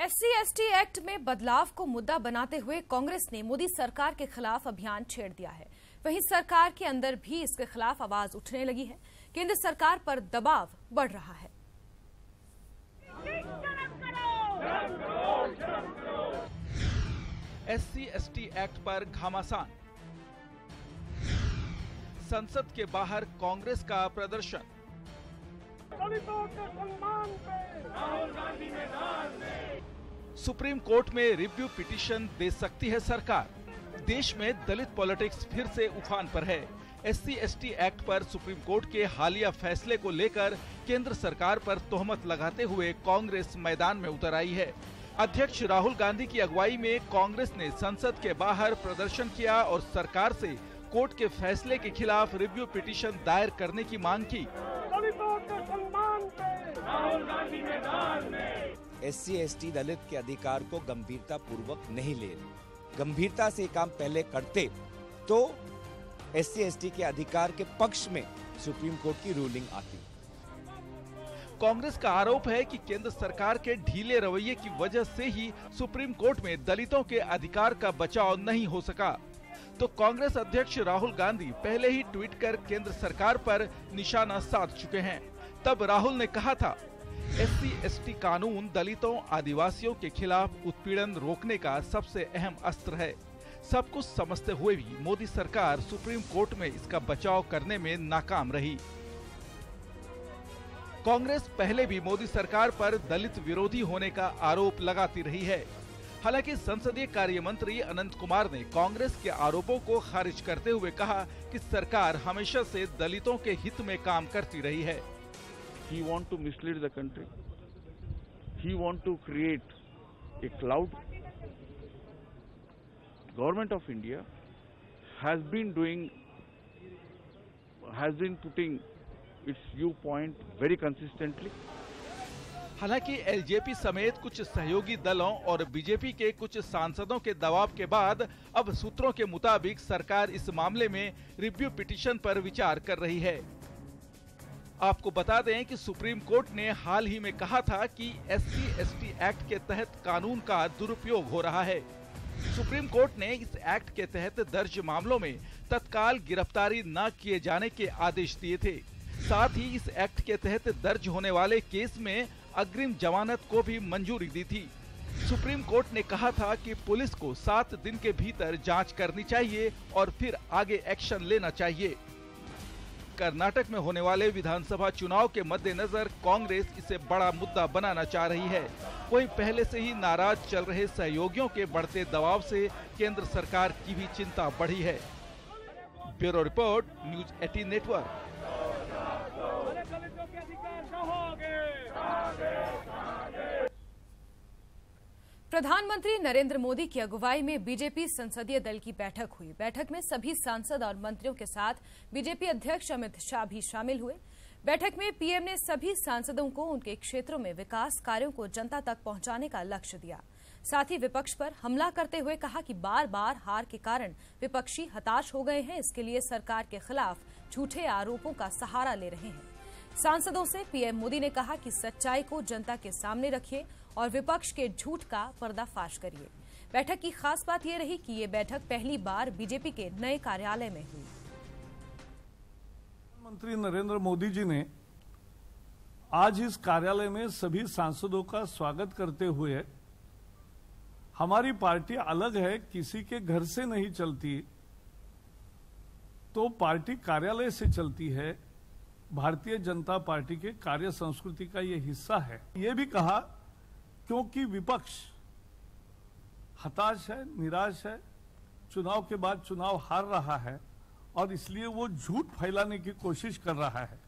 SC/ST act में बदलाव को मुद्दा बनाते हुए कांग्रेस ने मोदी सरकार के खिलाफ अभियान छेड़ दिया है। वहीं सरकार के अंदर भी इसके खिलाफ आवाज उठने लगी है। केंद्र सरकार पर दबाव बढ़ रहा है। SC/ST एक्ट पर घमासान, संसद के बाहर कांग्रेस का प्रदर्शन। दलितों के सम्मान पे राहुल गांधी मैदान में। सुप्रीम कोर्ट में रिव्यू पिटीशन दे सकती है सरकार। देश में दलित पॉलिटिक्स फिर से उफान पर है। SC/ST एक्ट पर सुप्रीम कोर्ट के हालिया फैसले को लेकर केंद्र सरकार पर तोहमत लगाते हुए कांग्रेस मैदान में उतर आई है। अध्यक्ष राहुल गांधी की अगुवाई में कांग्रेस ने संसद के बाहर प्रदर्शन किया और सरकार से कोर्ट के फैसले के खिलाफ रिव्यू पिटीशन दायर करने की मांग की। दलितों के सम्मान पे राहुल गांधी मैदान में। SC/ST दलित के अधिकार को गंभीरता पूर्वक नहीं ले रहे। गंभीरता से काम पहले करते तो SC/ST के अधिकार के पक्ष में सुप्रीम कोर्ट की रूलिंग आती। कांग्रेस का आरोप है कि केंद्र सरकार के ढीले रवैये की वजह से ही सुप्रीम कोर्ट में दलितों के अधिकार का बचाव नहीं हो सका। तो कांग्रेस अध्यक्ष राहुल गांधी पहले ही ट्वीट कर केंद्र सरकार पर निशाना साध चुके हैं। तब राहुल ने कहा था, SC/ST कानून दलितों आदिवासियों के खिलाफ उत्पीड़न रोकने का सबसे अहम अस्त्र है। सब कुछ समझते हुए भी मोदी सरकार सुप्रीम कोर्ट में इसका बचाव करने में नाकाम रही। कांग्रेस पहले भी मोदी सरकार पर दलित विरोधी होने का आरोप लगाती रही है। हालांकि संसदीय कार्य मंत्री अनंत कुमार ने कांग्रेस के आरोपों को खारिज करते हुए कहा कि सरकार हमेशा से दलितों के हित में काम करती रही है। He want to mislead the country. He want to create a cloud. Government of India has been putting its viewpoint very consistently. हालांकि LJP समेत कुछ सहयोगी दलों और बीजेपी के कुछ सांसदों के दबाव के बाद अब सूत्रों के मुताबिक सरकार इस मामले में रिव्यू पिटीशन पर विचार कर रही है। आपको बता दें कि सुप्रीम कोर्ट ने हाल ही में कहा था कि SC/ST एक्ट के तहत कानून का दुरुपयोग हो रहा है। सुप्रीम कोर्ट ने इस एक्ट के तहत दर्ज मामलों में तत्काल गिरफ्तारी न किए जाने के आदेश दिए थे। साथ ही इस एक्ट के तहत दर्ज होने वाले केस में अग्रिम जमानत को भी मंजूरी दी थी। सुप्रीम कोर्ट ने कहा था कि पुलिस को 7 दिन के भीतर जांच करनी चाहिए और फिर आगे एक्शन लेना चाहिए। कर्नाटक में होने वाले विधानसभा चुनाव के मद्देनजर कांग्रेस इसे बड़ा मुद्दा बनाना चाह रही है। वहीं पहले से ही नाराज चल रहे सहयोगियों के बढ़ते दबाव से केंद्र सरकार की भी चिंता बढ़ी है। Bureau report, news 18 network. प्रधानमंत्री नरेंद्र मोदी की अगुवाई में बीजेपी संसदीय दल की बैठक हुई। बैठक में सभी सांसद और मंत्रियों के साथ बीजेपी अध्यक्ष अमित शाह भी शामिल हुए। बैठक में पीएम ने सभी सांसदों को उनके क्षेत्रों में विकास कार्यों को जनता तक पहुंचाने का लक्ष्य दिया। साथ ही विपक्ष पर हमला करते हुए कहा कि बार बार हार के कारण विपक्षी हताश हो गए हैं, इसके लिए सरकार के खिलाफ झूठे आरोपों का सहारा ले रहे हैं। सांसदों से पीएम मोदी ने कहा कि सच्चाई को जनता के सामने रखिए और विपक्ष के झूठ का पर्दाफाश करिए। बैठक की खास बात यह रही कि ये बैठक पहली बार बीजेपी के नए कार्यालय में हुई। प्रधानमंत्री नरेंद्र मोदी जी ने आज इस कार्यालय में सभी सांसदों का स्वागत करते हुए, हमारी पार्टी अलग है, किसी के घर से नहीं चलती, तो पार्टी कार्यालय से चलती है, भारतीय जनता पार्टी के कार्य संस्कृति का ये हिस्सा है। ये भी कहा क्योंकि विपक्ष हताश है, निराश है, चुनाव के बाद चुनाव हार रहा है और इसलिए वो झूठ फैलाने की कोशिश कर रहा है।